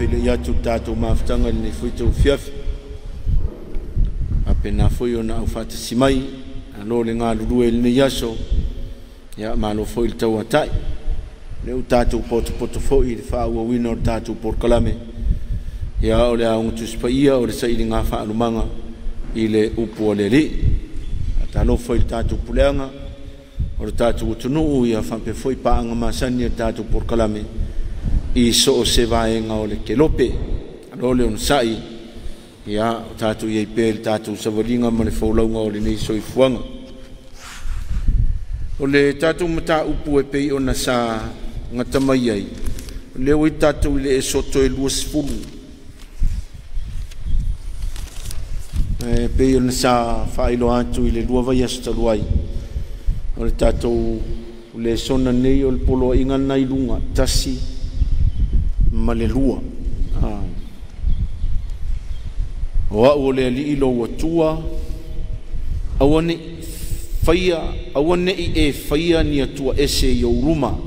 fele yatu tatou mafutanga le foi tau fiafi apena foi ona au fata simai alo le ngā lurue le yaso ya malo foi le tau atai le tatou poto foi le whaua wina o tatou porkalame ya o le aunga tuspaia o le saili ngā whaarumanga i le upu o le li atalo foi le tatou puleanga o le tatou utunuu ia whampe foi paanga masani o tatou porkalame i so o se vaenga o le kelope alo le unsai ia tatou iei pe le tatou savalinga ma le whaulaunga o le nei soifuanga o le tatou mata upu e pei o na sa ngatamai ai le oi tatou le e soto e lua sifuru pei o na sa whailo atu i le lua vai astalu ai o le tatou le sona nei o le polo inga nai lunga tasi ma le lua o au le ali ilo watua awane faia awane i e faia ni atua ese i uruma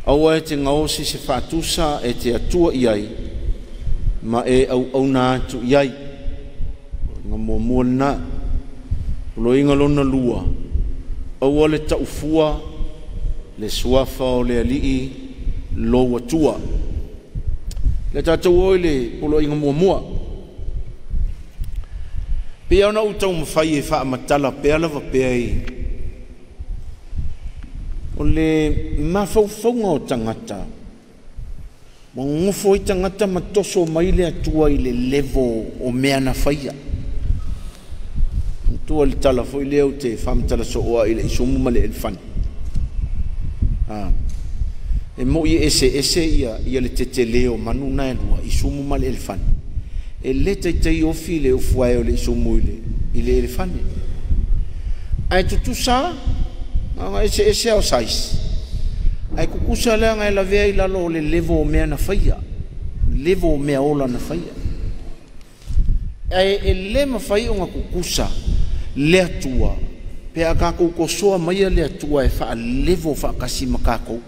awa e te ngaosi se fatusa e te atua iai ma e au na atu iai nga mua na lo inga lona lua awa le taufua le suafa o le ali lo watua le tatou oi le polo inga mua pea ona utau mawhai e wha amatala pea lava pea i o le mawhauwhaunga o tangata ma ngofo i tangata matoso mai le atua i le levo o mea na whaia tua le tala fo i leo te whamatala so oa i le isomu ma le elefani e mo i ese ia le tete leo manu na elua isomu ma le elefani e le tei ofi le ufuae o le isomu i le elefani ai tutusa anga ese au sais ai kukusa le anga la vea i lalo o le levo o mea na whaia levo o mea ola na whaia ai e le mawhai o nga kukusa le atua pe a kako ko soa mai le atua e fa levo fa kasi makako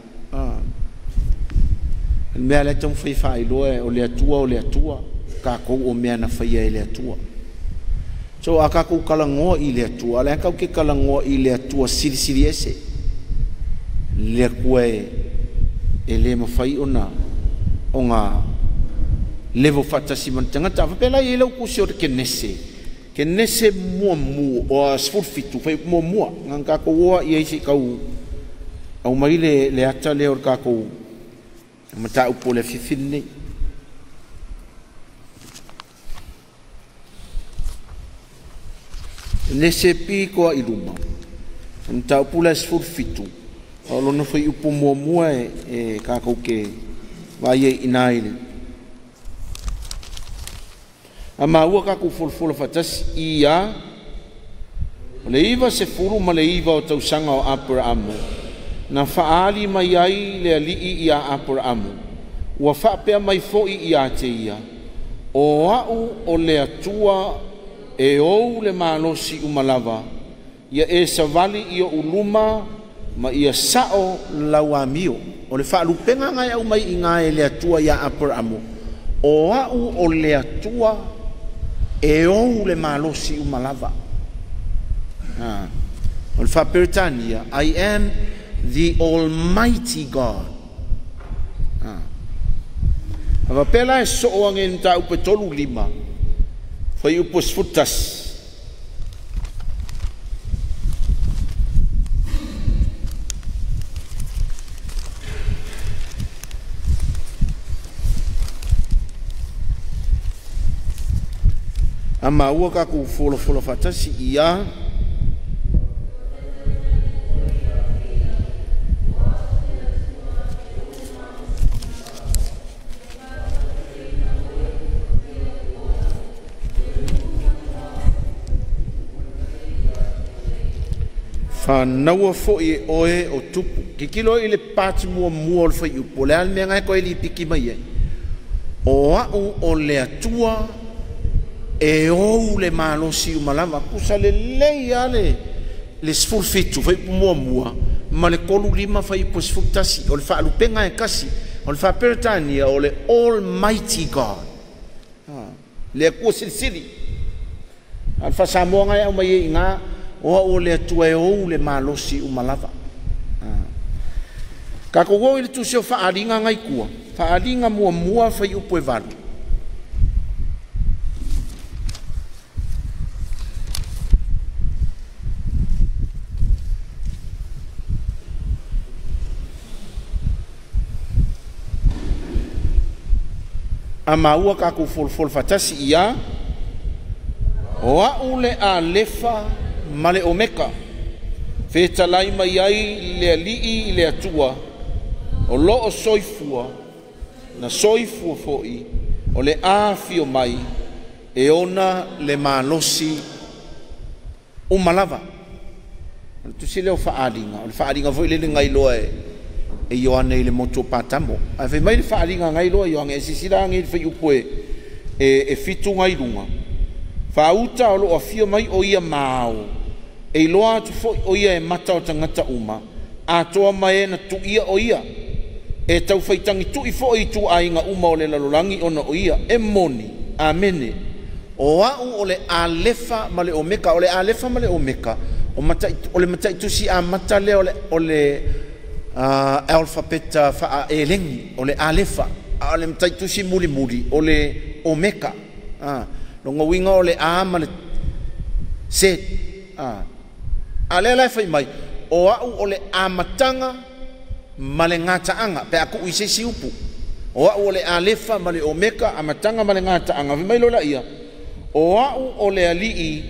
mea le tong fai fai loe o le atua kako o mea na faia i le atua so a kako kalangoa i le atua le kako ke kalangoa i le atua siri ese le kue e le mawhai ona o nga levo fatasi mantangata vapela i lau kusi o te kenese mua o a sfurfitu fai mua ngang kako oa i eisi kau au mai le ata le or kako mata upo le fifine nese pi ko i luma mata upo le sfurfitu o lo no fai upo mua e kako ke vai e inaile ama ua kako fulfula fatasi ia le iva se furu ma le iva o tausanga o Abraham na faali mai ai le alii ia Abraham ua faapea mai fo'i ia te ia o au o le atua e ou le malosi umalava ia e savali ia uluma ma ia sao lauamio o le faalupenga ngai au mai inga e le atua ia Abraham o au o le atua e ou le malosi umalava o le faperitania I am the Almighty God ava pela e so'o ange nta upe tolu lima fai upo sfutas ama ua kako folo fatasi ia whanaua fo'i e oe o tupu. Ki kilo i le pāti mua o le whai upo. Le almea ngai koe li piki mai e. O au o le atua e ou le malosi umalama. Kusa le lei ale le sfurfitu whai mua. Ma le kolu lima whai po sfurtasi. O le whaalupenga e kasi. o le whaperetania o le Almighty God. Le kua sili. Al whasamoanga e au mai e ngā o le atua e ou le malosi umalava. Ka ko i le tu seo whaaringa ngai kua. Whaaringa mua whai upo e walu. A maua ka ku fol fatasi ia o au le a lefa ma le omeka fe talai mai ai le alii le atua o loo soifua na soifua foi o le a fio mai e ona le malosi umalava tu se le whaaringa foi le ngai loa e Ioane i le moto patamo. A fe mai le whaaringa ngai loa Ioane e sisira ngai whai upo e fitu ngai runga. Whauta o loa fio mai o ia mao. E loa atu fo o ia e mata o tangata uma. A toa mai na tu ia o ia. E tau whaitangi tu i fo i tu ainga uma o le lalolangi ona o ia. E moni. Amene. O au o le alefa ma le omeka. O le alefa ma le omeka. O le matai tusi a mata le o le alfabeta fa elengi o le alefa o le mtaitusi muli o le omeka no ngawinga o le a ma le set a le fai mai o au o le amatanga ma le ngataanga pe aku i se siupu o au o le alefa ma le omeka amatanga ma le ngataanga mai lo la ia o au o le alii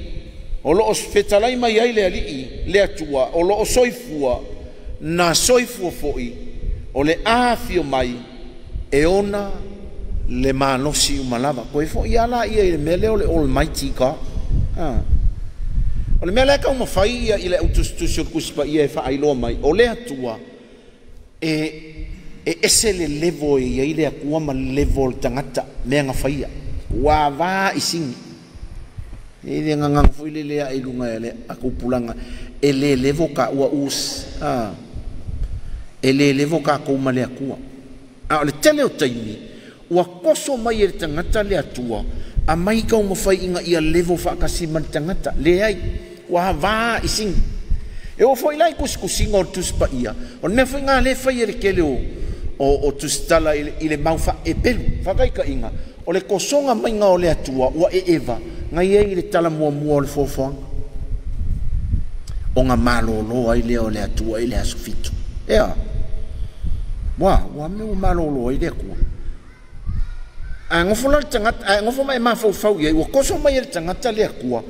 o lo fetalai mai ai le alii le atua o lo soifua na soifua foi o le afio mai e ona le malosi umalava koe foi ala ia i le mele o le Almighty God o le mele ka uma fai ia i le autustusio kuspa ia e whaailoa mai o le atua e ese le levo ia i le akua ma levo tangata mea nga faia wa va isingi e le ngangang foi le lea i lunga ele akupulanga e le levo ka ua us e le levo ka kouma le akua a le tele o taimi ua koso mai e le tangata le atua a mai ka uma fai inga ia levo whaakasima le tangata le ai ua vaa ising e o foi lai kusikusinga o tuspa ia o ne foi ngā le fai e le kele o tustala i le maufa e pelu whakai ka inga o le kosonga mai ngā o le atua ua e eva ngai e i le tala mua o le fofoanga o ngā malolo ai lea o le atua i le asufitu ea wa me o malolo ai le kua a ngofo la tangata a ngofo mai mafau ia ua koso mai le tangata le kua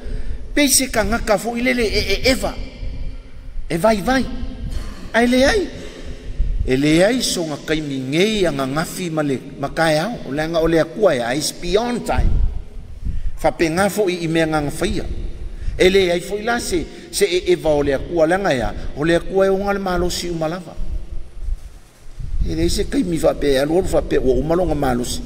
peise ka ngaka fo i lele eva e vai ai le ai e le ai so nga kaimi ngei anga ngafi male makai au o le anga o le kua ia is beyond time fa penga fo i me nga faia e le ai fo i la se eva o le kua langa ia o le kua e o ngal malosi umalava e le se kaimi fa pe alu fa pe o malonga malosi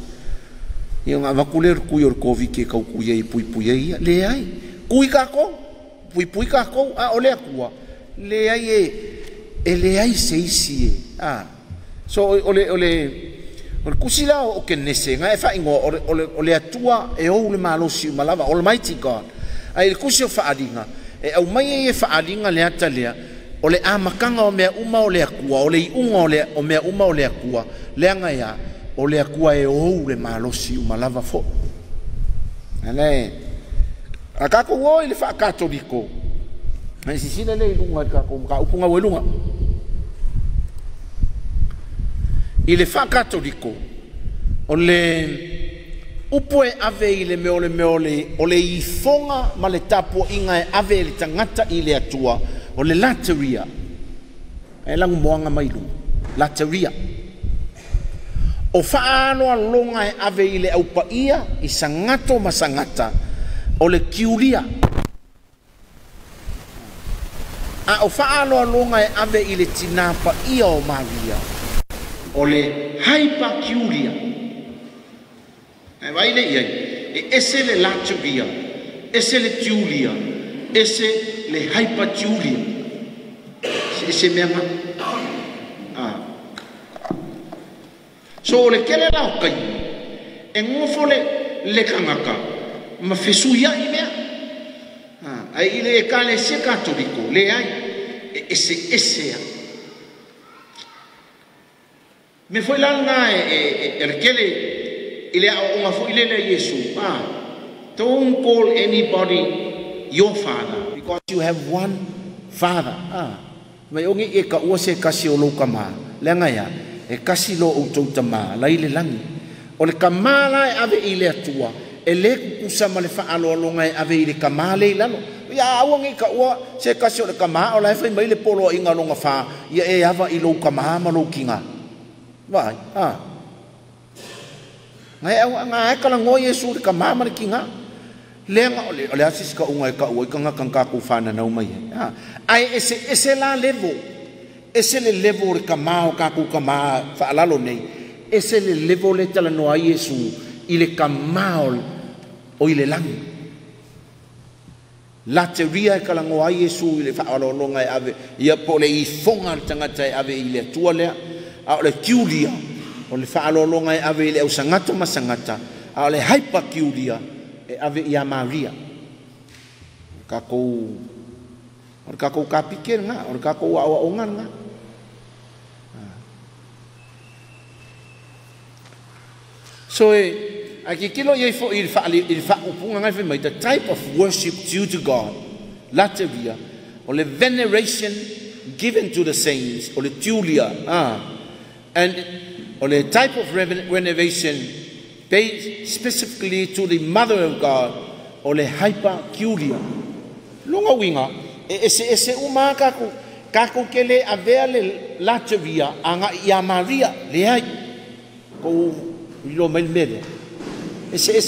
ia nga vakule ku yo covid ke ka ku ye pui ia le ai kui ka ko pui ka ko a o le kua le ai e le ai se isi so o kusila o kenese nga e fa ingo o le atua e o le malosi malava Almighty God ai le kusio fa adinga e au mai e fa adinga le atalea o le amakanga o mea uma o le akua o le iunga o mea uma o le akua le anga ia o le akua e o le malosi umalava fo ale a kako o le fa katoliko mai sisina le lunga ka upunga welunga ile fa katoliko o le upo e ave i le meole o le ifonga ma le tapo inga e ave le tangata i le atua o le lateria e langu moanga mailu lateria o faano alonga e ave i le aupa ia i sangato ma sangata o le kiulia a o faano alonga e ave i le tinapa ia o Maria o le hypercuria e vai le ia e ese le lateria ese le tiulia ese le hypercuria ese mea o so le kele la kai e ngofo le kangaka ma fesuia i mea ai ile kale se katoliko le ai ese me foi langa e kele ile o foi le Yesu don't call anybody your father because you have one father mai ongi e ka ua se kasi o lo kama lenga ya e kasi lo o tau tama lai le langi o le kamala e ave i le atua e le kukusa ma le whaalolonga e ave i le kamale i lalo ia awangi ka ua se kasi o le kama o lai whai mai le polo inga longa wha ia e ava i lo kama ma lo kinga vai ngai e kala ngoi Yesu le kama ma le kinga lenga o le asis ka unga e ka ua i kanga kanga ku whana nau mai ai ese la level ese le level le kama o ka ku kama whaalalo nei ese le level le tala noa Yesu i le kama o i le langi la teoria e kalangoa Yesu i le whaalolonga e ave ia po le i fonga le tangata e ave i le atua lea a o le kiulia o le whaalolonga e ave i le au sangata masangata a o le haipa kiulia e ave i a Maria kakou ka pikir nga o kakou awa ongan nga so aki kilo ye fo il fa upunga ngai mai the type of worship due to God latevia or the veneration given to the saints or the tulia and or the type of renovation paid specifically to the mother of God or the hyper culia longa winga ese uma kako kele avea le latevia anga ia Maria le ai ko lo melmele ese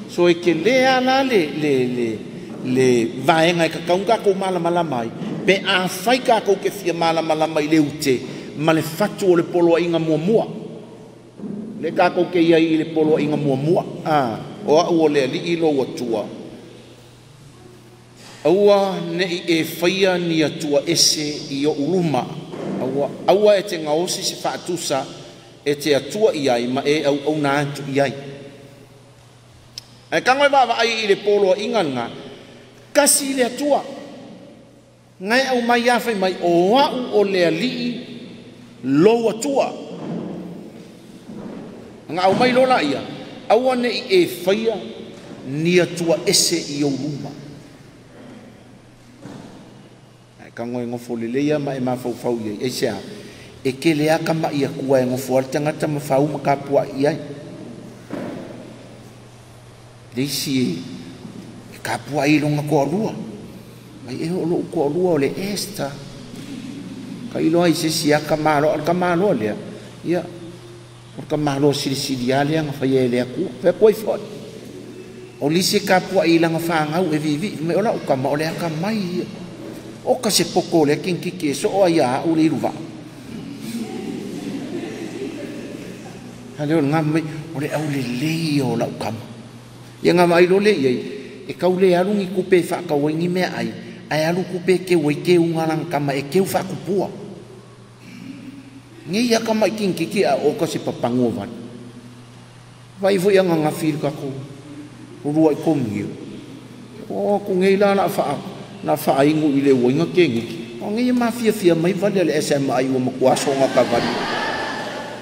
so e ke le ana le vaenga ka kaunga ko mala mai pe a fai ka ko ke fia mala mai le ute ma le fatu o le polo inga mua le ka ko ke ia i le polo inga mua o le li ilo watua aua ne e faia ni atua ese i o uluma aua e te ngaosi se fatusa e te atua i ai ma e au na atu i ai e kangoi baba ai i le polo inganga kasi le atua ngai au mai awhai mai o au o le alii lo atua nga au mai lola ia aua ne e faia ni atua ese i o luma e kangoi ngofo le leia ma e mafau ia e sea e ke le aka ma ia kua e ngofo al tangata mawhau makapua iai leisi e kapua i longa ko arua mai e holo ko arua o le esta ka ilo ai se si aka malo al kamalo lea ia o ka malo siri ale anga fai e le aku pe koi fot o lisi kapua i langa whangau e vivi me ola o kama o le aka mai o ka se poko le kinkiki so o ia o le iruva Halo ngamai ole au le lei o lau kama. Ia ngamai lo le iai e kau le alungi kupe whakawaingi mea ai alu kupe ke wai ke ungalang kama e keu whakupua. Nge ia kama i kinkiki a o kasi papangovan. Vai vo ia nganga whir kako urua i komngio. O ko ngei la na whaingu i le wainga kengiki. O nge ia mawhia mai vale le SMA i o makuasonga ka vali.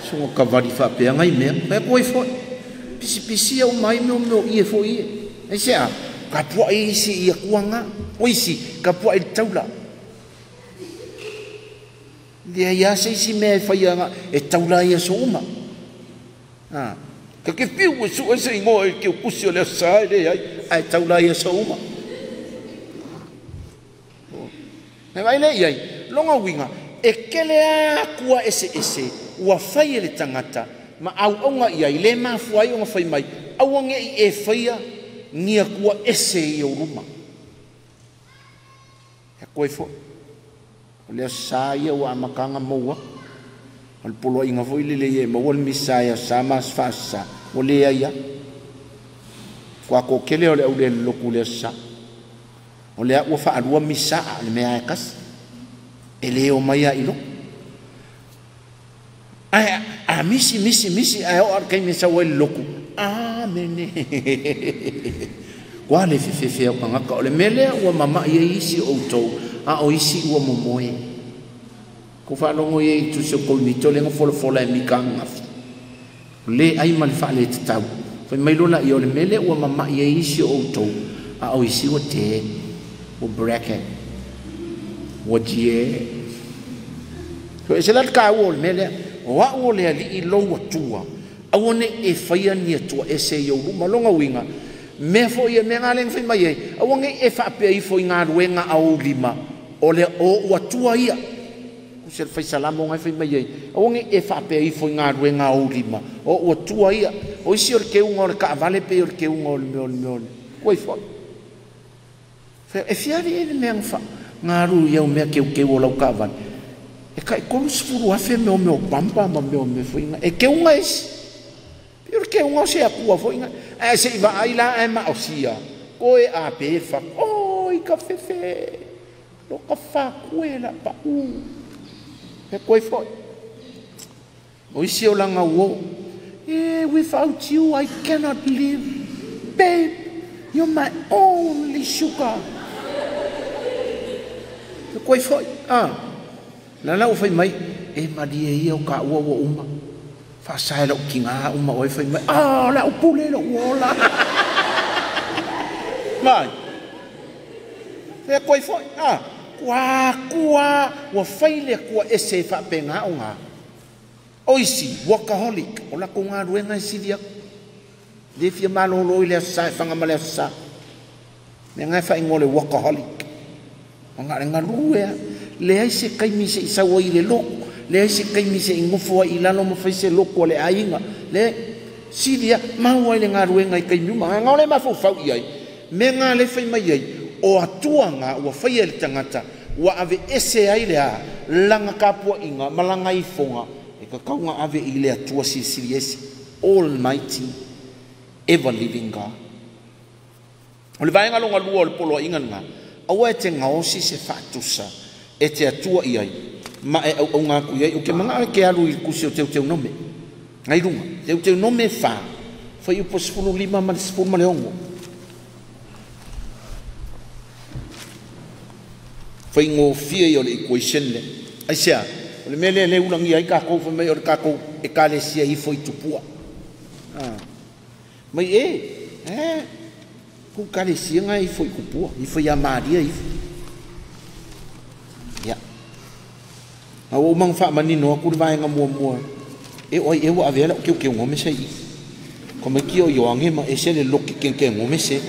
Songo kavari fa pe ngai me pe koi fo pisi o mai me o ie fo ie e sea ka po ai si ia kuanga o isi ka po ai taula dia ya si me fa ia e taula ia so uma ka ke piu o so se ngo e ke pusi o le sai de ai taula ia so uma me vai le ia longa winga e kele a kua ese ua fai le tangata ma au nga ia i le mafuai o fai mai au nge i e faia nia kua ese i o ruma e koe fo o le saia ua makanga moua al polo inga foi le e moua le misaia sa mas fasa o le ia kua ko kele o le au le loku le sa o le ua fa alua misa le mea e kas e le o mai a ilo misi ai o kai me sa wai loku amen kwa le fe o kanga ka le mele o mama ye isi o to a o isi o momoe ko fa longo ye tu se ko ni to le ngofo fola mi kanga le ai mal fa le tau fa mai lola yo le mele o mama ye isi o to a o isi o te o bracket o je so e se la ka o le mele wa o le ali lo wa tua a one e faia ni tua e se yo malonga winga me fo ye me ngale fi mai a wonge e fa pe i fo nga ruenga au lima o le o wa tua ia ku se fa salamo nga fi mai a wonge e fa pe i fo nga ruenga au lima o wa tua ia o si o ke un o ka vale pe o ke un o me ko fo fe e fiari e me fa nga ru ia me ke o la ka van e kai ko sfuru a fe me o pampa ma me fo nga e ke un es perché un se a cua foi se va ai la e ma osia coi a pe fa oi caffè lo caffè quella pa e coi foi oi si o langa wo without you I cannot live babe you're my only sugar e coi foi la o foi mai e ma di o ka wo uma fa sai lo kinga uma oi foi mai la o pule lo wola mai e coi foi kwa wa faile kwa ese fa penga unga oisi workaholic ola ko nga ruenga sidia de fia malo lo ile sa fanga male sa me nga fa ngole workaholic nga ruea le ai se kai mi se sa wo ile lo le se kai mi se ngofo i lalo mo fa se loko le ainga le sidia ma wa le ngaruenga kai mi ma ngole ma fo fa i ai me nga le fa mai ai o atuanga wa fa le tangata wa ave ese ai le langa kapua inga malanga i fonga e ka kaunga ave i le atua si siriesi almighty ever living God o le vaenga longa lua o le polo inga nga awa te ngaosi se fatusa e te atua i ai ma e au nga ku ye o ke manga ke alu i ku se o teu nome ngai runga teu nome fa foi o posfulu lima ma se forma leongo foi ngo fie o le equation le ai sia o le mele le ulangi ai ka ko fa me o ka ko e ka le sia i foi tupua mai ku ka le sia ngai foi kupua i foi a maria i au mang fa mani no ku vai nga mo e oi e wa vela ke ngome sei como que o yoange ma ese le lo que ngome se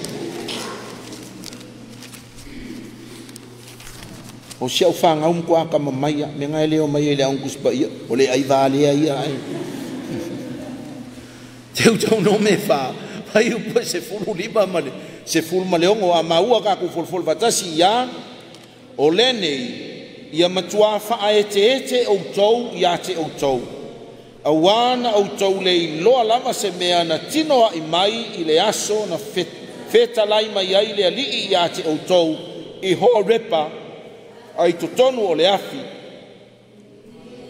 o se o fa nga kwa ka mai me nga le o mai le un kuspa ia o le ai vale ai teu no me fa ai o po se fulu liba male se fulu male o amaua ka ku fol vatasi ya o lene ia matua fa ete o tou ia te o tou awana o tou le loa lama se mea na tino i mai i le aso na feta lai mai ai le ali ia te o tou i ho repa ai totonu o le afi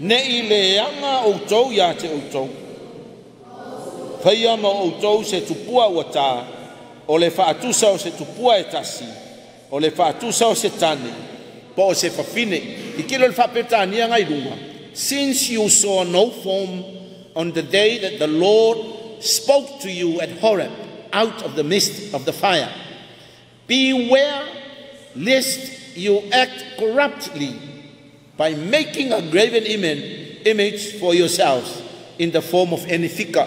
ne i le anga o tou ia te o tou whaia ma o tou se tupua ua tā o le whaatusa o se tupua e tasi o le whaatusa o se tane po se fafine i kilo le whapetania ngai runga since you saw no form on the day that the Lord spoke to you at Horeb out of the midst of the fire beware lest you act corruptly by making a graven image for yourselves in the form of any figure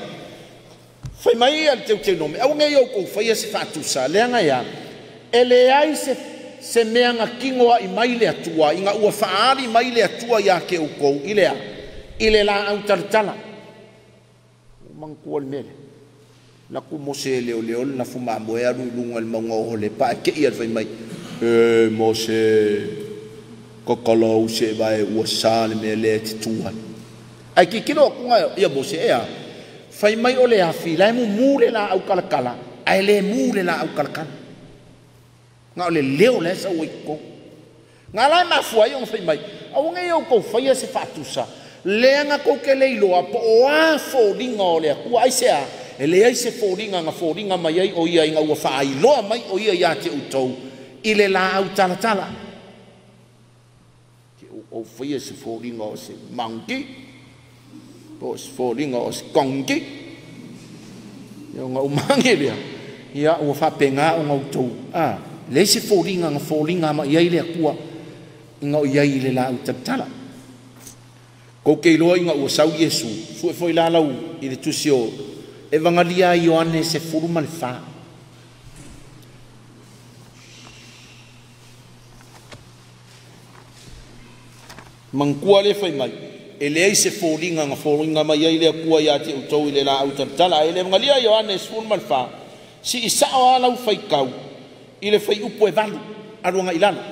fai mai al teu nome au ngai o ko fai se fatusa le nga ya ele ai se mea nga kingoa i mai le atua inga ua faari mai le atua ia ke ukou ile la au tartala mangkual mele la ku mose le na fuma moe aru lunga le maunga o le pa ke ia fai mai mose kokolo se vai ua sale me le titua ai ki kilo kunga ia mose ea fai mai o le afi la mu mure la au kalakala ai le mure la au kalakala nga le leo le sa wiko nga la ma fua yo fai mai au ngai o ko fai se fatusa Leanga ko ke leiloa po oa fōringa o lea kua aisea. E lea ise fōringa ngā fōringa mai ai o ia inga ua whaailoa mai o ia te utou. I le la au talatala. O whaia se fōringa o se mangi. O se fōringa o se kongi. Ia ngā umangi lea. Ia ua whapenga o ngā utou. Le se fōringa mai ai lea kua. Inga o ia i le la au talatala. Ko ke loa inga ua sau Yesu, sue foi la lau i le tusi o Evangelia Ioane se furu ma le wha. Mangkua le fai mai, e le ai se fōringa ngā fōringa mai ai lea kua ia te utou i le la au taratala, e le Evangelia Ioane se furu ma le wha, si isa o alau fai kau, i le fai upo e valu, aruanga ilana.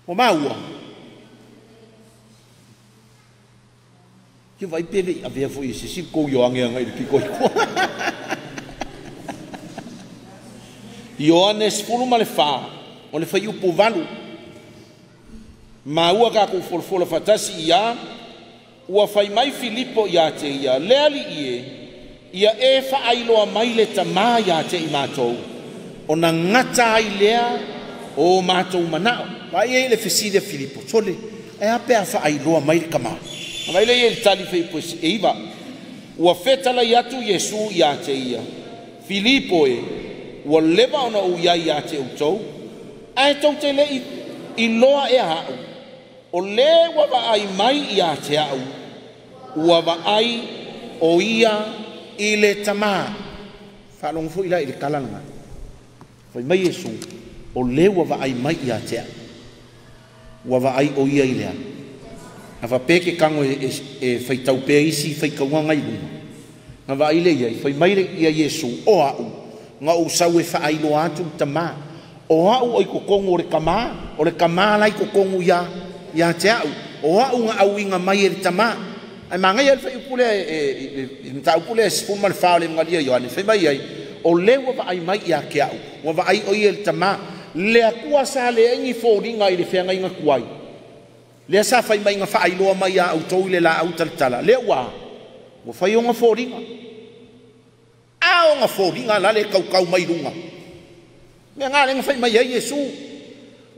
O maua, que vai pele a ver foi esse se ko yo anga ele que ko Ioanes fulu malefa o le fai upo valu ma ua ka ko folfola fatasi ia ua fai mai Filipo ia te ia leali ia e fa ailo mai le tama ia te i matou o na ngata ai lea o matou manao vai ele feside Filipo sole e ape fa ailo mai kama mai le il tali fei pois e iva ua fetala iatu Yesu ia te ia Filipo ua leva ona u ia te utou ai tau te le i loa e hau o le ua vaai mai ia te au ua vaai o ia i le tama whalongo fu ila i le kalanga fai mai Yesu o le ua vaai mai ia te au ua vaai o ia i lea na fa peke kango e fai tau pe isi fai kaunga ngai lunga na va ile ia fai mai ia Yesu o au nga u sau e fa ailo atu tama o au oi kokongo o le kama lai kokongo ia te au o au nga au inga mai e tama ai manga ia fai upule e ta upule e spuma le faole mga lia Ioane fai mai ai o le wa va ai mai ia ke au wa va ai oi e tama le akua sa le engi fōringa i le whianga inga kuai le sa fai mai nga fai loa mai a au tau le la au talatala le wa fai o nga fōringa a o nga fōringa la le kau mai runga me ngā le nga fai mai a Yesu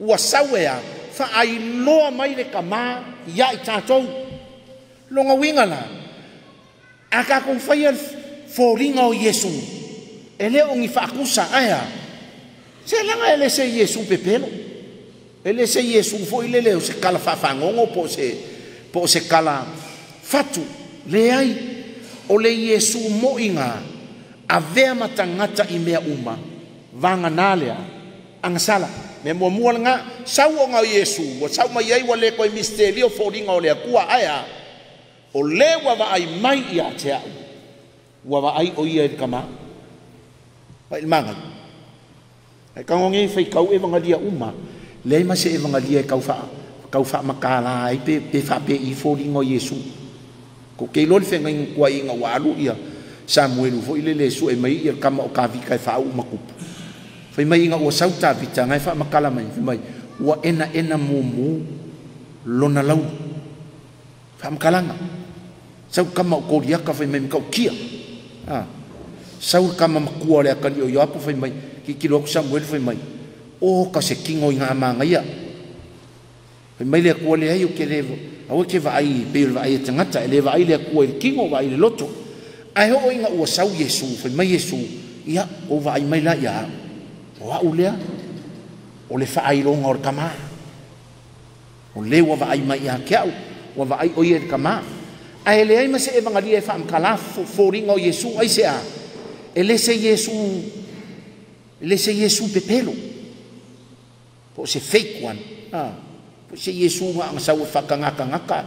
ua sauea fai loa mai le kama ia i tātou longa winga la a ka kong fai al fōringa o Yesu e le o ngi whaakusa aia se langa ele se Yesu pepelo ele se Yesu foi lele se kala fafangongo po se kala fatu le ai o le Yesu mo inga a vea matangata i mea uma vanga nalea anga sala me mo nga sau o nga Yesu o sau mai ai wa le koe misterio fōringa o le kua aia o le wa va ai mai ia te au wa va ai o ia i kama wa ilmanga ai kangongi fai kau Evangelia uma le ma se Evangelia e kau fa makala ai pe fa pe i fōringa o Yesu ko ke lol fe ngai kua inga walu ia Samuel fo ile le su e mai ia kama o ka vika e fa u makupu fai mai inga o sauta vita ngai fa makala mai fai mai ua ena mumu lona lau fa makalanga sau kama o koriaka fai mai mkau kia sau kama makua le akali o yapu fai mai ki kilo Samuel fai mai o ka se kingo i ngā manga ia. Fai mai lea kua lea iu ke lewa. Awa ke vai pe vai tangata e le vai le ku e kingo vai le loto ai ho inga ua sau Yesu fa mai Yesu ia o vai mai la ia o a ulea o le fa ai longa o kama o le wa vai mai ia ke o vai o ia kama ai le ai ma se Evangelia fa am kala fo ringa o Yesu ai se a ele se Yesu pepelo po se fake one se Yesu nga sa whakangaka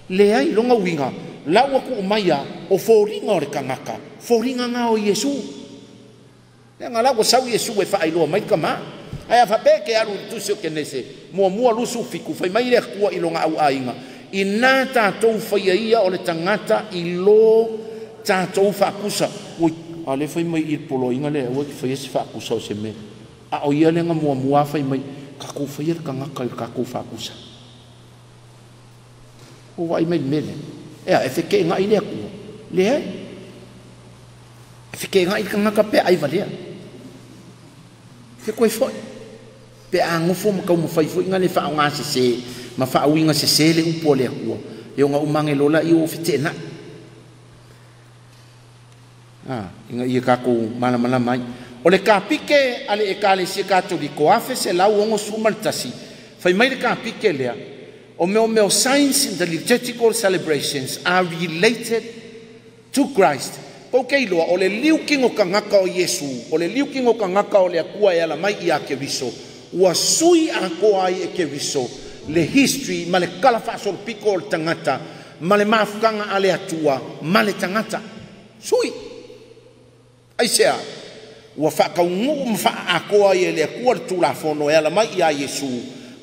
le ai longa winga lawa ku umaya o foringa o kangaka foringa nga o Yesu nga lawa sa Yesu e fa ilo mai kama ai fa pe ke aru tu se ke nese mo lusu fiku fa mai le ku ilonga au ainga inata to fa ia o le tangata ilo ta to fa kusa o ale fa mai il polo inga le o fa ese fa kusa o se me a o ia le nga mo fa mai ka ku fa ia kangaka ka ku fa kusa o vai mai mele e feke nga ile ku le feke nga ile nga ka pe ai vale fe koi foi pe angu fo mo ka mo fai foi nga le fa nga se ma fa winga se le upo le ku e nga umange lola i o fete na inga ia ka ko mana mai o le ka pike ale e ka le si katoliko afe se la o ngo sumaltasi fai mai le ka pike lea o meo signs in the liturgical celebrations are related to Christ. Okay, loa, o le liu kingo kangaka o Yesu, o le liu kingo kangaka o le akua e ala mai i a ke riso, ua sui a ko ai e ke riso, le history, ma le kalafaso le piko o le tangata, ma le mafukanga ale atua, ma le tangata. Sui. Ai sea, ua whakaungu ma wha a ko ai e le akua le tulafono e ala mai i a Yesu,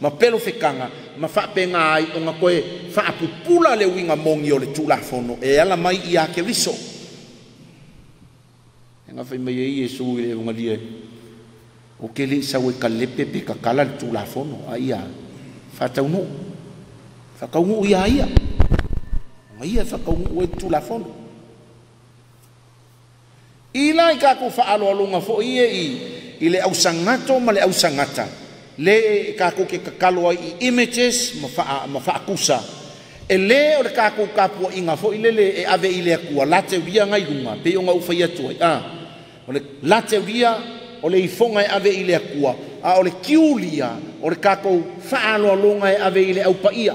ma pelo whekanga, ma whapenga ai o nga koe whaapupula le winga mongi o le tulafono e ala mai i a ke riso. E nga whai mai e Yesu i le unga lia o ke li sa ue ka lepe pe ka kala le tulafono a ia whataunu whakaungu i a ia nga ia whakaungu e tulafono i la i kako whaalo alunga fo i e i le ausangato ma le ausangata le kako ke kakalo ai images ma whaakusa e le o le kako kapua inga fo i le e ave i le akua late ria ngai runga pe o nga ufai atu ai o le late ria o le ifonga e ave i le akua o le kiulia o le kako whaalo alunga e ave i le au paia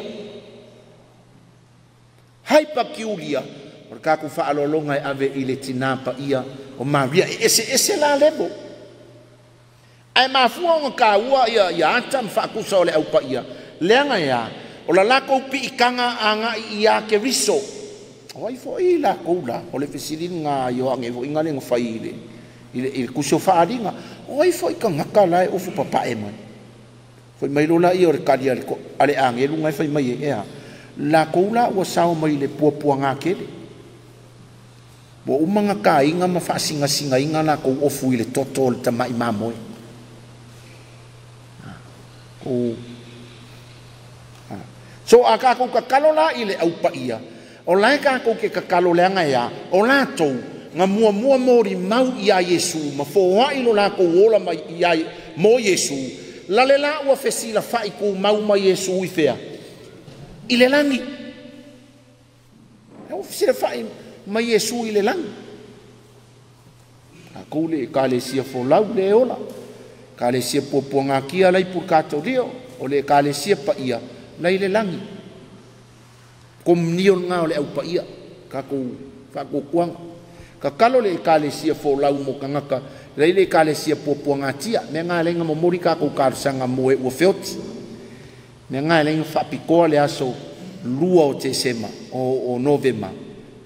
haipa kiulia o le kako whaalo alunga e ave i le tina paia o maria ese la lebo ai mafua o ka ua ia ata mwhaakusa o le au paia leanga ia o la lako pi ikanga anga i a ke riso o ai fo i la koula o le fesilin nga yo ange fo inga le ngwhai i le kusio whaaringa o ai fo i ka ngaka lai ofu papa e mai fo i mailola i o le kari ale ange lunga i fai mai e ea la koula ua sao mai le puapua ngā kele bo umanga ka inga ma whaasinga singa inga la kou ofu i le toto le tamai mamoe so a kako kakalo la i le au paia o lai kako ke kakalo leanga ia o latou nga mua mori mau i a Yesu ma foa i lo lako ola mai i a mo Yesu la le la ua fesila fai ku mau mai Yesu i fea i le langi e ua fesila fai mai Yesu i le langi a koule ka le sia fo lau le ola ka le sia puapuanga kia lai pur kato rio o le ka le sia paia lai le langi kom nion nga o le au paia kako kuanga ka kalo le ka le sia fo lau mo kangaka lai le ka le sia puapuanga tia me nga le nga momori kako karsanga moe ua feoti me nga le nga whapikoa le aso lua o te sema o novema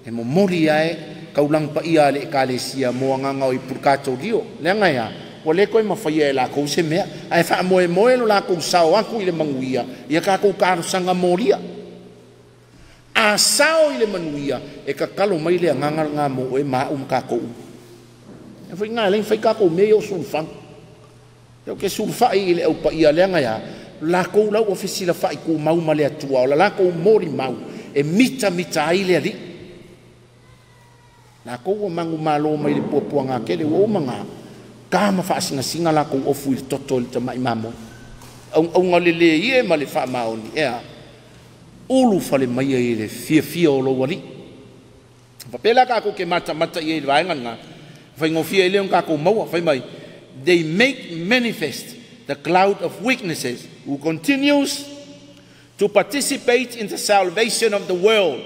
e momori ae kaulang paia le ka le sia mo nganga o i pur kato rio le nga ia o le koe mawhaia e la kou se mea ai wha moe lo la kou sao aku i le manguia ia ka kou karusanga moria a sao i le manuia e ka kalo mai le angangar ngā mo e maa ka kou e whai ngā leng whai ka kou mei o sulfang e o ke sulfai i le au pa ia leanga ia la kou lau ofisi la whai kou mau ma le atua o la kou mori mau e mita ai le ali la kou o mangu malo mai le puapua ngā kele o manga kama whaasinga la kou ofu i toto i tamai mamo au ngalele ie ma le wha maoni ea ulu fale mai i le fia o lo wali papela ka ko ke mata i le vaenga nga whai ngofia i leon ka ko maua whai mai they make manifest the cloud of witnesses who continues to participate in the salvation of the world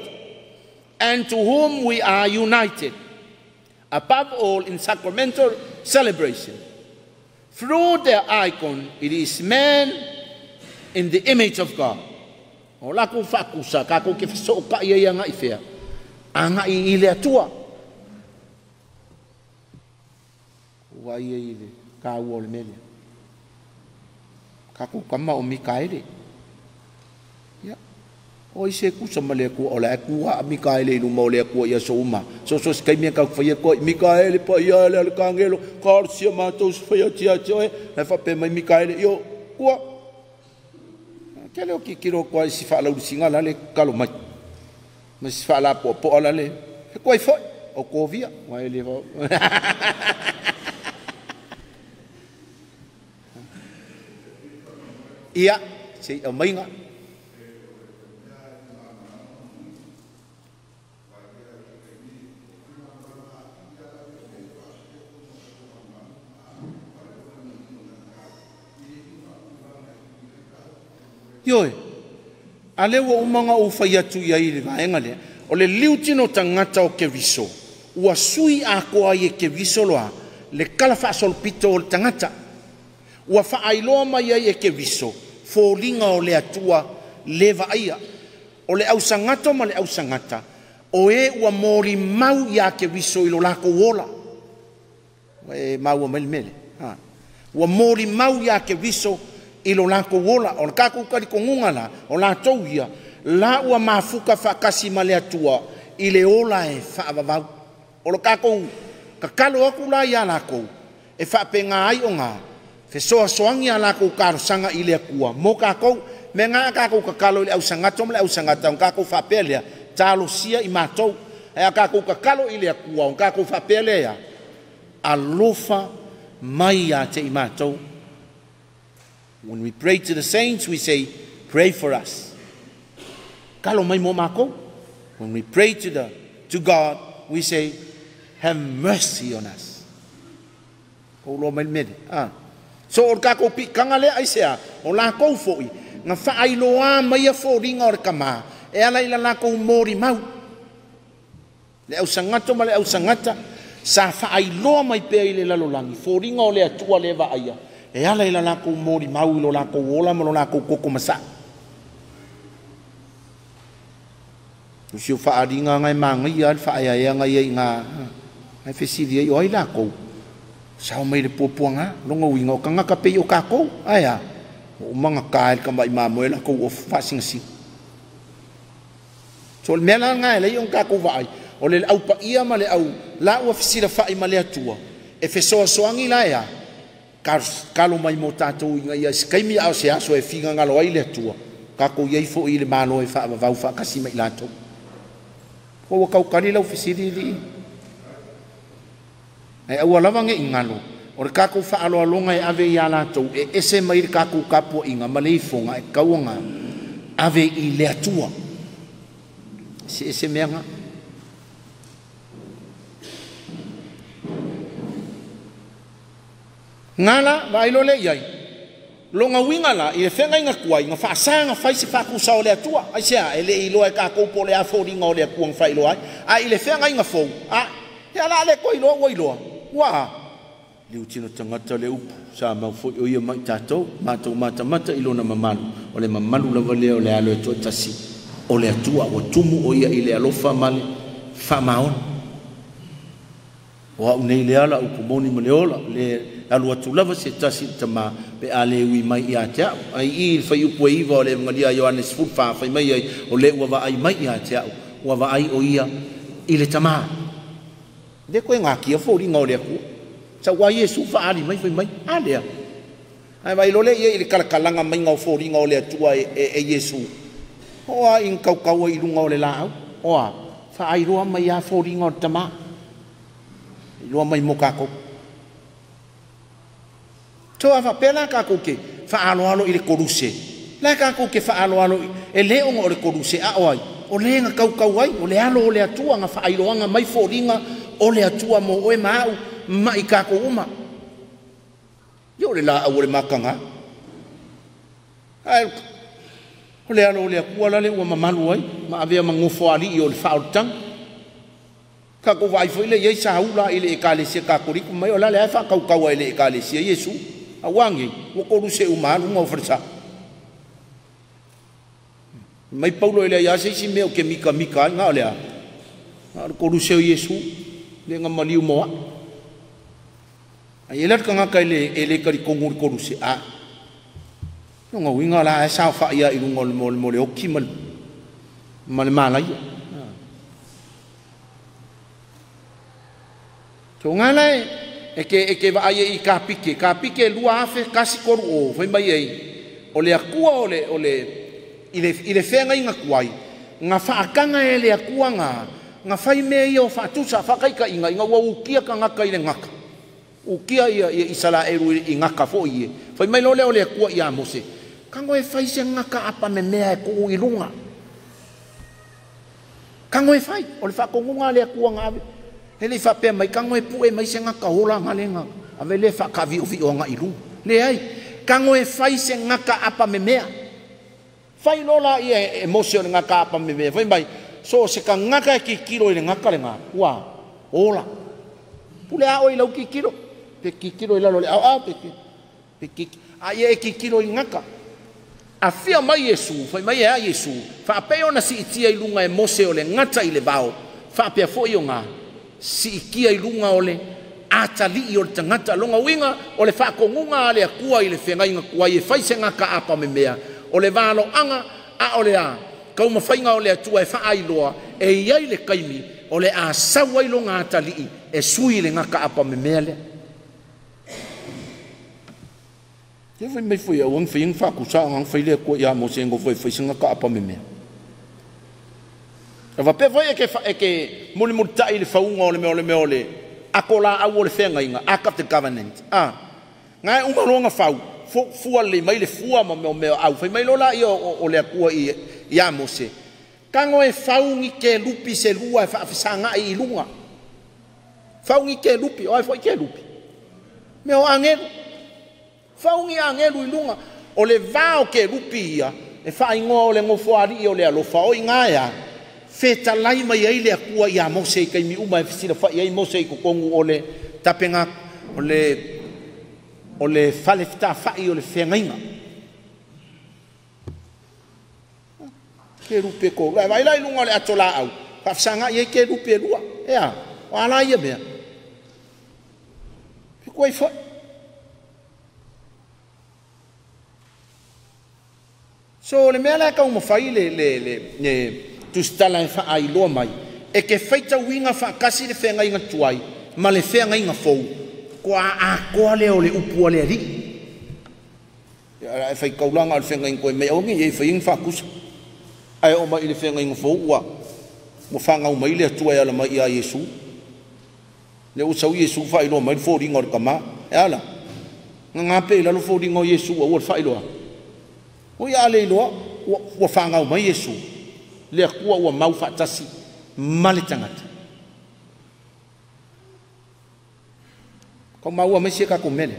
and to whom we are united above all in sacramental celebration. Through their icon, it is man in the image of God. O la ko fakusa ka ko ke so ka ia nga ifea. Anga i ile atua. Wa ia ile ka wol mele. Ka ko kama o Mikaele. Ya. O ise ku sama le ku ola ku a Mikaele lu mo le ku ia so uma. So skai me ka fa ko Mikaele pa ia le ka ngelo karsia matos fa ia tia joe. Na fa pe mai Mikaele yo ku kele o ki kiro kwa si fa la usinga la le kalo mai Mas fa la po ala le. Ko foi o ko via, wa ele vo. Ia, sei o mainga. Yoi, ale wa umanga o fai atu ia i le vaenga le, o le liutino tangata o ke viso, ua sui a koa i ke viso loa, le kalafa solpito o le tangata, ua faailoa mai ai e ke viso, fōlinga o le atua leva aia, o le au sangata ma le au sangata, o e ua mori mau ia ke viso i lo lako wola, e mau o mele, ua mori mau ia ke viso, ilo lako wola o kako kari kongunga la o la touia la ua mafuka fakasi male atua ile ola e faavavau o lo kako kakalo aku la ia lako e fapenga ai o nga fe soa soangi ala ko karosanga ile akua mo kako me nga kako kakalo ile ausanga le ausanga ta kako fapelea talo sia i matou e kako kakalo ile akua kako fapelea alofa mai ya te i matou. When we pray to the saints, we say, pray for us. When we pray to God, we say, have mercy on us. So, o kako pi kangale ai sea, o la kou foi, nga whaailoa mai a fōringa o kama, e ala ila la kou mori mau. Le au sangata ma le au sangata, sa whaailoa mai pēa i le lalolangi, fōringa o le atua le wa aia. E ala ila lako mori mau ilo lako wola mo lako koko masa. Usio faaringa ngai mangi al faaya ngai nga. Ai fesidi yo ai lako. Sao mai le popuanga longa winga kanga kape yo kako. Aya. O manga kael ka mai mamo ela ko of fasing si. So mela ngai le yon kako vai. O le au pa ia ma le au la o fisira fa i male atua. E feso soangi la ya. Kalo mai mo tatou inga ia skaimi au se aso e finga ngalo ai le atua kako iai fo i le malo e fa vau fa kasi mai latou ko kau kani lau fisiri li ai au lava nge ingalo o le kako fa alo alonga e ave ia latou e ese mai le kako kapo inga malei fonga e kauanga ave i le atua se ese meanga ngala vai lo le yai longa winga la i fenga inga kuai nga fa sanga fai se fa ku sa le atua ai sia ele i lo e ka ko po le a fo ringa o le kuang fai lo ai i le fenga inga fo ya la le ko i lo wa liu tino tangata le upu sa ma fo o ia mai tato mata i lo na mamalu o le mamalu la vale o le alo e to tasi o le atua o tumu o ia i le alofa male fa maon wa unei le ala upu moni mo le ola le alu atu lava se tasi tama pe ale wi mai ia tia ai I fai upu iva o le ngalia Ioanes fufa fai mai ai o le ua ai mai ia tia ua ai o ia I le tama de ko nga kia fo ringa o le ku sa wa Yesu fa ali mai fai mai ale ai vai lo le ia I le kalanga mai nga fo ringa o le atua e Yesu o a in kau I lunga o le la o a fa ai roa mai a fo ringa o tama roa mai mo kako to ava pela ka ko ke fa alo I le koruse la ka ko ke fa alo e le o le koruse a oi o le nga kau ai o le alo o le atua nga fa ailoanga mai foringa o le atua mo o e mau mai ka ko uma yo le la o le makanga ai o le alo o le akua la le o mamalu ai ma ave mangofo ali o le fa utang ka ko vai foi le ye sa ula I le ekalesia ka ko riku mai o la le fa kau ai le ekalesia Yesu awangi wo koruse umanu ngo frisa mai paulo ele ya se si meu ke mika nga ole a koruse Yesu le nga maliu moa ai elat ka nga ele kari kongur koruse a nga winga la sa fa ia I ngol mol le okimal mal malai to ngala e ke va ai I ka pike lua afe kasi koru o foi mai ai o le akua o le I le fenga inga kuai nga whaakanga e le akuanga, nga whai mea ia o whaatusa, whakaika inga ua ukia ka ngaka i le ngaka. Ukia ia isala eru i ngaka fo ie. Whai mai lo leo le akua ia Mose. Kango e whai se ngaka apa me mea e kuu i runga. Kango e whai, o le whakongunga le akua ngāwe. He le whapea mai, kango e pu e mai se ngaka hola ngā le ngaka. Ave le whakavi o vi o ngā i runga. Le ai, kango e whai se ngaka apa me mea. Whai lola ia e Mose o le ngaka apa me mea. Whai mai, so se ka ngaka e ki kiro i le ngaka le ngā. Ua, hola. Pule a oi lau ki kiro. Pe ki kiro i lalo le au pe ki a ia e ki kiro i ngaka. A fia mai Yesu, whai mai ea Yesu. Wha peo na si itia i lunga e Mose o le ngata i le vao. Wha pia fo i o ngā. Si ikia i lunga o le atali i o le tangata longa winga o le whakongunga a le akua i le whengainga kua i e whaise ngaka apa me mea. O le valo anga a o le a. Kau mawhainga o le atua e whaailoa e iai le kaimi o le a sawa i longa atali i e sui le ngaka apa me mea le. Ia whai mai whai au ang whai whakusa ang whai lea kua ia Mose ngo whai whai singa ka apa me mea. E wape whai e ke muli muli tai le whaunga o le mea o le ako la au o le whenga inga, Ark of the Covenant. Ngai umaronga whau, fua le mai le fua ma mea au, whai mai lola i o le akua ia Mose. Kango e whaungi ke lupi se lua e whaafisanga i lunga. Whaungi ke lupi, o e whai ke lupi. Mea o angelu. Whaungi angelu i lunga. O le vao ke lupi ia, e whaingoa o le ngofuari i o le alofa o i ngāia. Feta lai mai ai le akua ia Mose i kaimi uma e fisira whai ai Mose i kukongu o le tapenga, o le whalefta whai o le whengainga. Ke rupe ko, vai lai lunga le atola au. Whafsanga i ke rupe e lua. Ea, o ala ia mea. Pe koe whai. So le mea la kau mawhai le tustala e whaai loa mai. E ke whaita winga whaakasi le whengainga tuai, ma le whengainga fau. Kua a koa leo le upua le ri. E whai kaulanga le whengainga koe mea ongi, e whai inga whaakusa. Ai o mai le whengainga fau ua. Mo whangau mai le tuai ala mai ia Yesu. Le usau Yesu whai loa mai le whōringa o le kama. E ala. Ngā pe lalo whōringa o Yesu a ua le whai loa. O ia le loa, ua whangau mai Yesu. Le akua ua mau whaatasi, male tangata. Kau mau a mai siaka ko mele.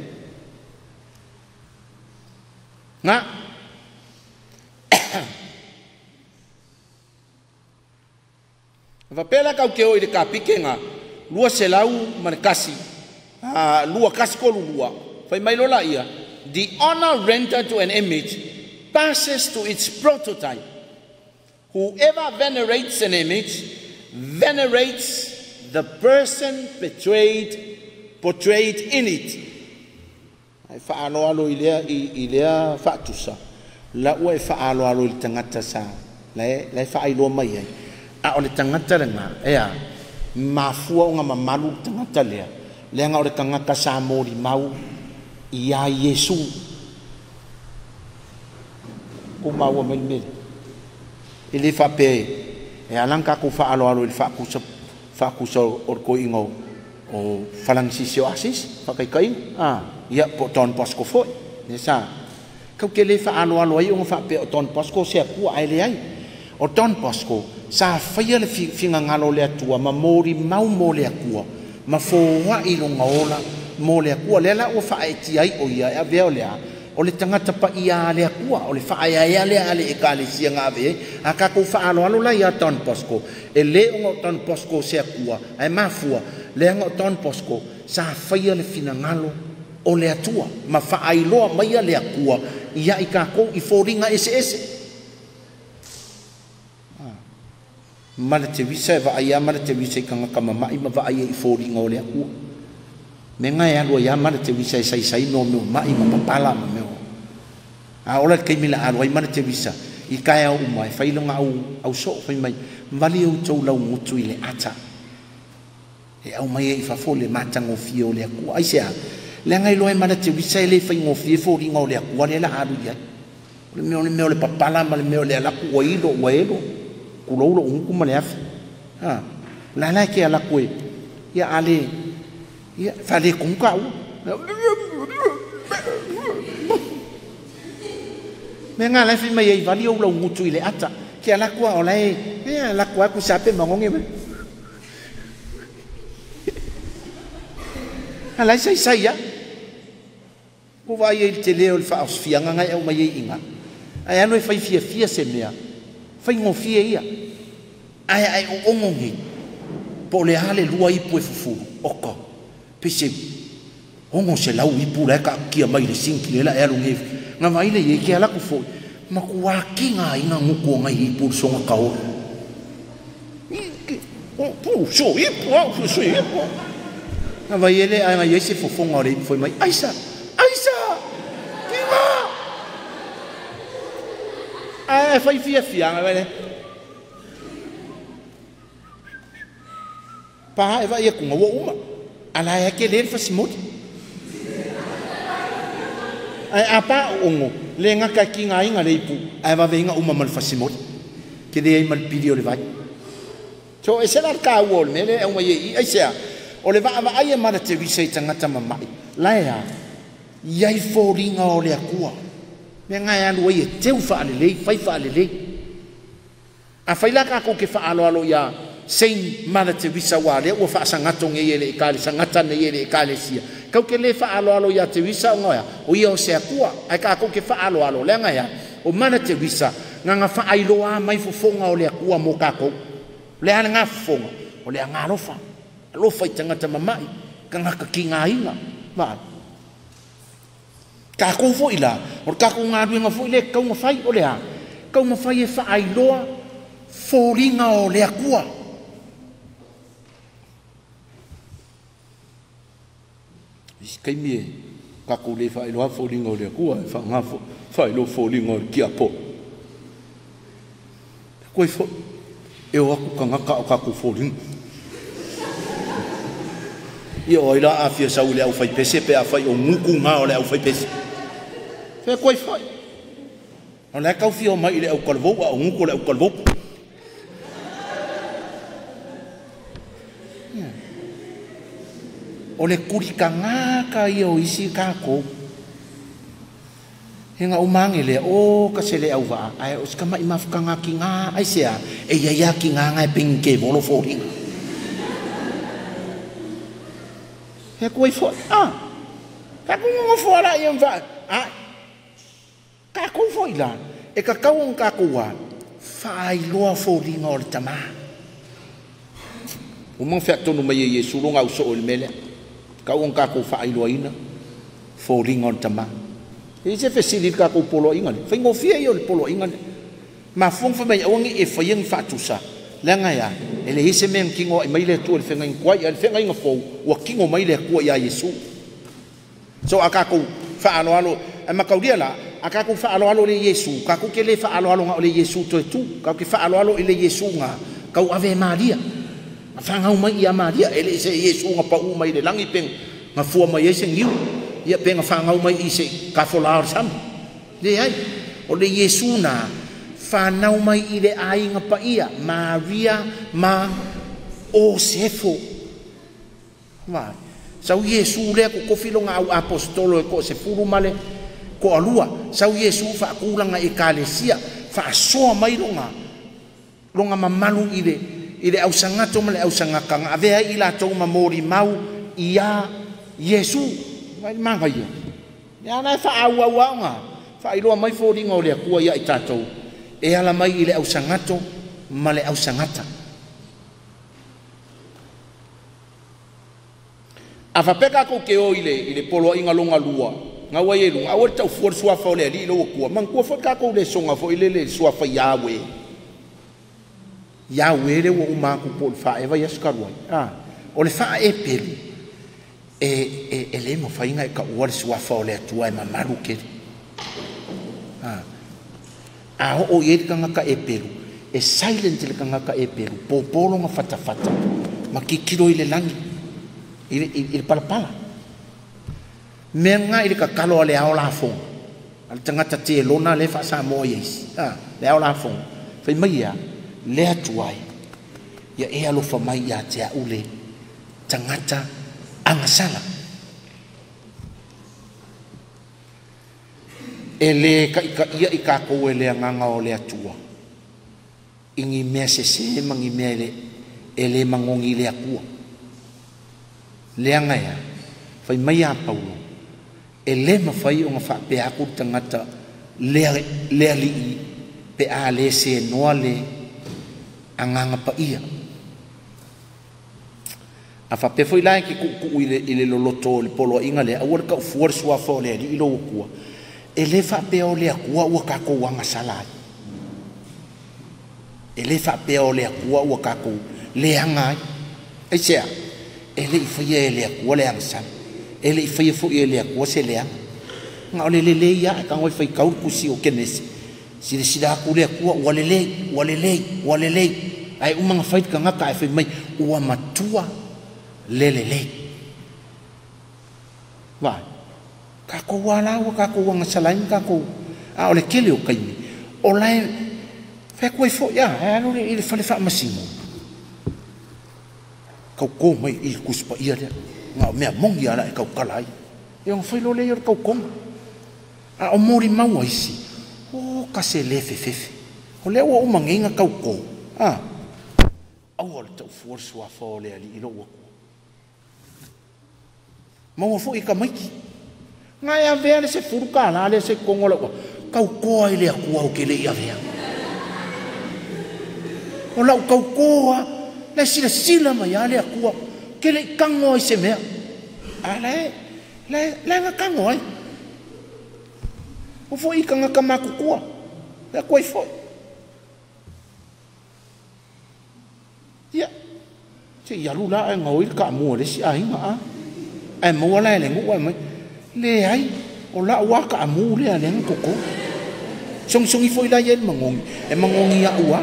Ngā? Wapela kau ke oi de ka pike ngā, lua se lau mane kasi, lua kasi kolu lua. Whai mai lola ia, the honor rendered to an image passes to its prototype. Whoever venerates an image venerates the person portrayed in it. Ai whaalo alo i lea whaatusa. La ua e whaalo alo i tangata sa. Lai whaailoa mai ai. A o le tangata renga, ea, mafua o ngā mamalu tangata lea. Lea ngā o le kangaka sa mori mau i a Yesu. Ko maua mai mele. Ele whape e alanka ko whaalo alo i whaakusa o ko ingo o whalangsisi o asis, whakaikai, ia po ton posko foi, ne sa. Kau ke le whaalo alo ai o whape o ton posko se akua ai le ai. O ton posko, sa whaia le whinga ngalo le atua, ma mori mau mo le akua, ma fōwa i longa ola mo le akua, le la o whaeti ai o ia, a veo le a, o le tangata pa ia le akua, o le whaaya le ale e ka le sia ngā vei, a ka kou whaalo alo la ia ton posko, e le o ton posko se akua, ai mafua, le anga o ton posko, sa whaia le whina ngalo o le atua, ma whaailoa maia le akua, ia i ka kou i fōringa ese. Mala te visa e vaaya, mala te visa i kangaka mamai, ma vaaya i fōringa o le akua. Me ngai alua ia mala te visa e sai no meo mai, ma papala ma meo. A ola kei mila alua i mala te visa, i kai au umai, whailonga au so, whai mai, mali au tau lau ngutu i le ata. E au mai e i whafo le matango fia o le akua. Ai sea, le ngai loa i mala te visa e le whaingo fia fōringa o le akua, le la alu ia. Le meo le papala, ma le meo le alaku o ilo, kulolo ungu malef la ke ala koe ia ale ia fale kunga u me nga la fi mai ai vali o lo ngutu ile ata ke ala kwa ola e la kwa ku sape mangonge me ala sai ya ko vai il te leo il fa osfianga ngai au mai inga ai anu fai fia se mea fai ngo fia ia ai o ngongi po le hale lua i pu fufu oko pese ongo se lau i pu la ka kia mai le sinki le la e alunge nga vai le ke ala ku fo ma ku wa kinga inga nguko ngai i pu songa ka o pu so i pu so i pu nga vai ele ai mai se fofo ngore foi mai aisa kinga ai fai fia nga vai pa eva ia kunga wo uma ala ya ke le fasimot ai apa ongo le nga ka kinga inga le ipu ai va venga uma mal fasimot ke de mal video le vai so ese la ka wo me le uma ye ai se o le va ai ma te vi se tanga tama mai la ya yai foringa o le akua me nga ya lu ye te fa le fai fa le a fai la ka ko ke fa alo ya sein mana te visa wale o fa sangato ngele ikale sangata ngele ikale sia kau ke le fa alo ya te visa ngoya o ia o se akua ai ka ko ke fa alo le nga ya o mana te visa nga fa ai loa mai fofonga o le akua mo ka ko le ana nga fofonga o le nga lo fa tangata mamai ka nga ka kinga inga ma ka ko fo ila o ka ko nga nga fo ile ka nga fai o le a ka nga fai fa ai loa foringa o le akua kai mie ka ko le fa ilo fo lingo le ku fa nga fa ilo fo lingo ki apo ko fo e o ku ka ku fo lingo io ila a fia sa ule au fai pese pe a fai o nguku nga o le au fai pese fe ko fo o le ka fio mai le au kalvo o nguku le au kalvo o le kurikanga ka io isi ka ko henga umangi le o ka se le au va ai o ska mai mafkanga kinga ai se a e ya kinga nga pinke volo fori he ko fo ka ko mo fo la yem va ka ko fo ila e ka ka un ka ko wa fai lo fori ngol tama o mo fa tonu mai yesu lo nga so o mele ka un ka ko fa ilo ina fo ringon tama e se fesilit ka ko polo inga fa ngo fie yo polo inga ma fong fa mai ongi e fa yeng fa tusa la nga ya ele hise men kingo mai le tu fe ngai kwai al fe ngai nga fo wa kingo mai le ko ya yesu so aka ko fa alo ma ka dia la aka ko fa alo le yesu ka ko ke le fa alo le yesu to tu ka ke fa alo le yesu nga ka ave maria fa nga mai ia maria ele se yesu nga pa u mai le langi peng nga fu mai ese ngiu ia peng fa nga mai ise ka fo la sam le ai o le yesu na fa na mai ile ai nga pa ia maria ma o sefo va sa yesu le ko filo nga apostolo ko se furu male ko alua sa yesu fa kulanga ekalesia fa so mai longa mamalu ile au sangato male au sangaka nga ave ila to mamori mau ia yesu mai manga ia ya na fa au nga fa ilo mai fori ngole ku ia itato e ala mai ile au sangato male au sangata afa peka ko ke o ile polo inga longa lua nga wa yelu a wata for swa fa le li lo ku man ko fa ka ko le songa fo ile le swa fa Yahweh le wo ma ku pol fa eva yaskarwa o le fa e peli e le mo fa inga ka wor swa fa le tua ma maruke o ye ka nga ka e pelu e silent le ka nga ka e pelu popolo nga fata ma kikiro ile langi ile pala menga ile ka kalo le aula fo al tanga te lona le fa sa mo yes le aula fo fa mai ya le atuai ia e alofa mai ia te aule tangata angasala ele ka ia i kako ele nganga o le atua ingi mea sese mangi mea ele mangongi le akua le angaya fai mai a paulo ele mafai o ngafa pe aku tangata le ali pe a le se noa le anganga pa ia afa pe foi lai ki ku ile loloto le polo inga le awar ka fuor sua fo le ilo kua ele fa pe o le akua wa ka ko wanga salai ele fa pe o le akua wa ka ko le anga ai sia ele i fa ye le akua le anga ele i fa ye fo ye le akua se le anga nga ole le ya ka ngoi fa ka ku si o kenes si le sida ku le akua wa le ai umanga fa ka nga ka fa mai ua matua le vai kako wala wa kako wanga salain kako a ole kele o kaimi o lai fe ko fo ya alo ile fa le fa masimo ko mai il kuspa ia le nga me mong ia la ka kalai e on foi lo le ko kom a o mori mau isi o ka se le fe o le o manginga ka ko a o le to force wa fo le ali ilo mau fo i ka mai ngai a vea le se furuka la le se kongola kau koa ile akua o kele ia vea o lau kau koa le sila mai ale akua kele kango i se mea a le nga kango ai o fo i ka nga kamaku kua le koi fo ia se ialu la e ngau il ka mua le si a hinga a ai mua la le ngu ai mai le ai o la wa ka mu le ale ngoko song i foi la yen mangongi a ua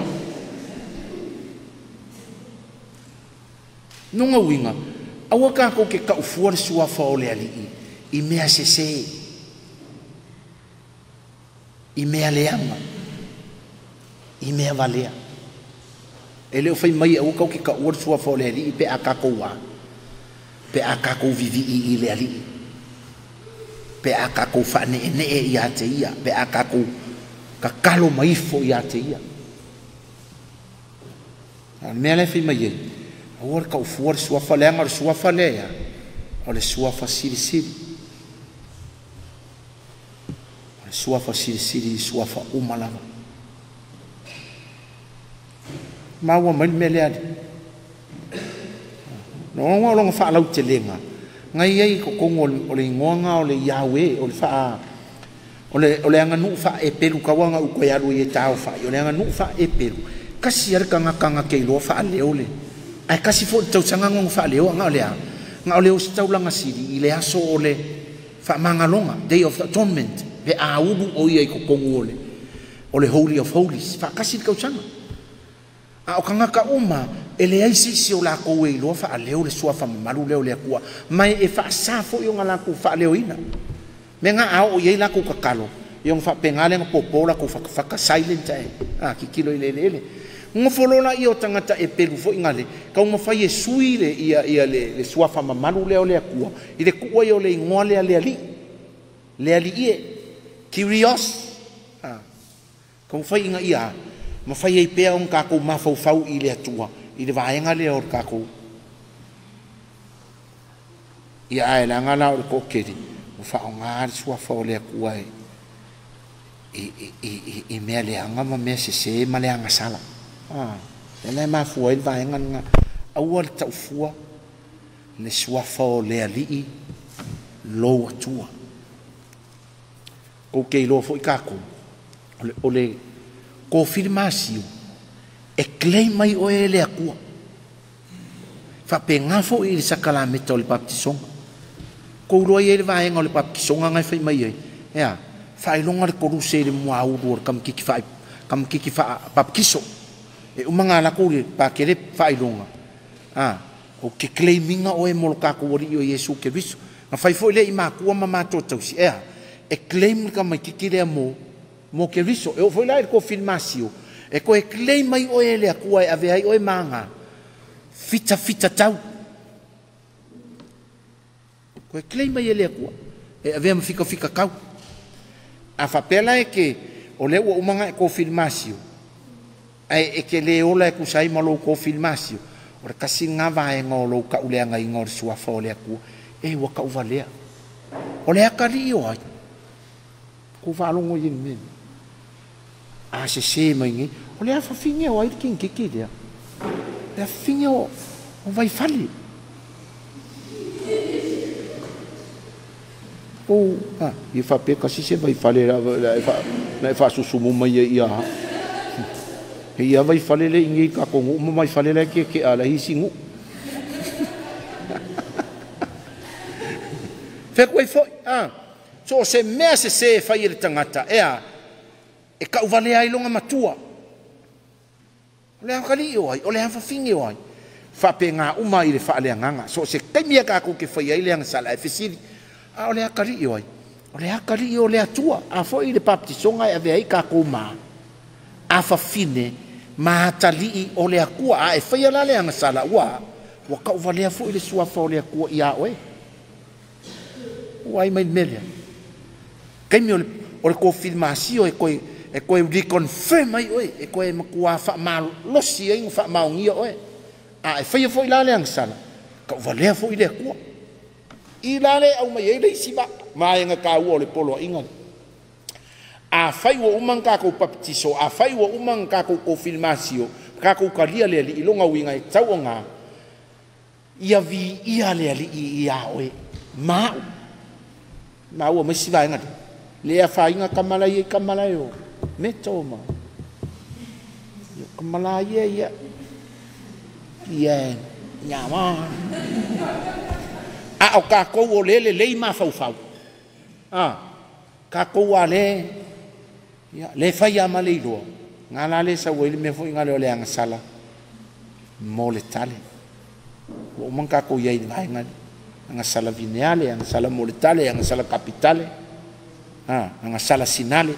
nunga winga awa ka ko ke ka ufuar sua fa o le ali i mea sese i mea leanga i mea valea ele o fai mai awa ka ke ka ufuar sua fa o le ali pe akako wa pe akako vivi i le ali pe akako fa ne ia te ia pe akako ka kalo mai fo ia te ia al me le fi mai o ka fuor sua fa le ngar sua fa le ya o le sua fa siri o le sua fa siri sua fa umala ma wa mai me le ali no ngo fa lau te lenga ngai ai ko kongo o le ngonga o le yawe o le fa o le anga nu fa e pelu ka wanga u ko ya lu ye tau fa o le anga nu fa e pelu kasi ar kanga ke lo fa le ole ai kasi fo tau sanga ngong fa le o nga ole o tau langa siri i le aso o le fa mangalonga day of atonement pe a ubu o ye ko kongo o le holy of holies fa kasi ka usanga a o kanga ka uma ele ai si o la ko e lo fa le o le sua fa malu le o le akua mai e fa sa fo yo ngala ku fa le oina menga a o ye la ku kakalo yo fa pengale ngo popola ku fa ka silent ai a ki kilo ile ngo folola io tangata e pelu fo ingale ka mo fa ye suile ia le sua fa malu le o le akua i le ku yo le ngole le ali ie curious ka fa inga ia ma fa ye pe on ka ko ma fau i le atua i le vaenga le o ka ko ia ai la ngala o ko keri o fa o ngar sua fa le akua e me le anga ma me se ma le anga sala ele ma fu il vaenga nga awal ta fu le sua fa le ali lo atua o ke lo fo ka ko ole confirmasio e claim mai o ele akua fa penga fo i sakala metol baptison ko ro ye va en ole baptison nga fa mai ya fa ilonga ko ru se le mo au ro kam kiki fa baptiso e umanga la ko pa kere fa ilonga o ke claiminga o e mo ka ko ri o yesu ke biso na fa fo le i ma ku ma to si e claim ka mai kiki le mo ke viso e foi lá il confirmasio E koe klei mai oe le akua e ave ai oe manga. Fita fita tau. Koe klei mai le akua. E ave am fika fika kau. A whapela e ke o le ua umanga e konfirmasio. E ke le ola e kusai malo konfirmasio. O re kasi ngava e ngolo ka uleanga i ngor suafa o le akua. E waka uvalea. O le akari o ai. Ko whalongo yin men. A se mai ngi. O le afa finge o ai kin kiki lea. Le afa finge o vai fali. O, i fa pe kasi se vai fali na fa susumu mai ia. Ia vai fali le ingi ka kongu mai fali le ke ala hi singu. Fe koe foi, so se mea se fai ele tangata, e ka uvale ai longa matua. O le hankali o ai, o le hanfafingi o ai. Whape ngā uma i le whaaleanganga, so se kaimia kako ke fai ai le hangasala e fesiri, o le hakari o ai. O le hakari o le atua, a foi le baptisonga e ave ai kako maa. A fafine, mahatali o le akua, e fai ala le hangasala ua, wa ka uvale a foi le suafa o le akua ia oe. Uai mai melia. Kaimi o le konfirmasio e koe reconfirm ai oe, e koe makua wha malosi ai wha maungia oe. E whaia fo i lale angsala. Ka uvalea fo i le akua. I lale au mai ei le isiba. Mai nga ka ua o le polo inga. A whai wa umang kako baptiso, a whai wa umang kako konfirmasio, kako kalia le ali ilonga winga e tau o ngā. Ia vi ia le ali i a oe. Mau. Ma ua masi vai ngati. Lea whainga kamalai e kamalai o. Me tō ma. Kamalai e ia. Ia ngā mā. A o kākou o lele lei mā whau. Kākou a le. Le whai a ma lei roa. Ngā la le sa uele me fo inga leo le anga sala. Mō le tale. O man kākou iai vai ngati. Anga sala vineale, anga sala moletale, anga sala capitale, anga sala sinale.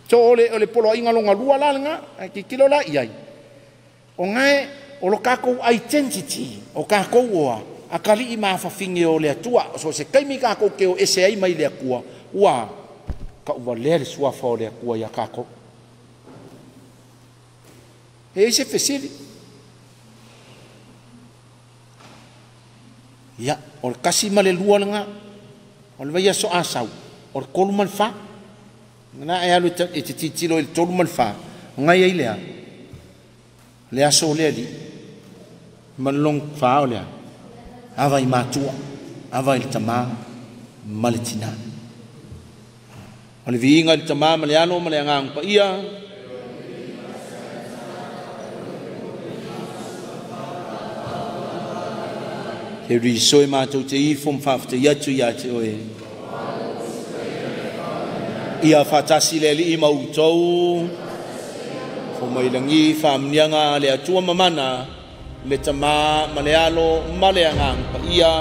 So ole polo inga longa lua la nga, ki kilo la iai. O ngai o lo kako identity, o kako oa, a kali i maa whawhinge o le atua, so se kaimi kako ke o ese ai mai le akua, ua ka uwa lere suafa o le akua ia kako. E se fesiri. Ya, or kasi male lua nga, or vaya so asau, or kolu man fa, na e alu e te titilo il tolu man fa, ngai ai lea, lea so lea di, man long fa o lea, ava i matua, ava il tama, male tina. Ole vi inga il tama, male ano, male angang pa ia, he risoe mātou te ifom whafta iatu ia te oe. Ia whatasi le li i mautou, fo mailangi whamnianga le atua mamana, le tamā malealo male angang pa ia,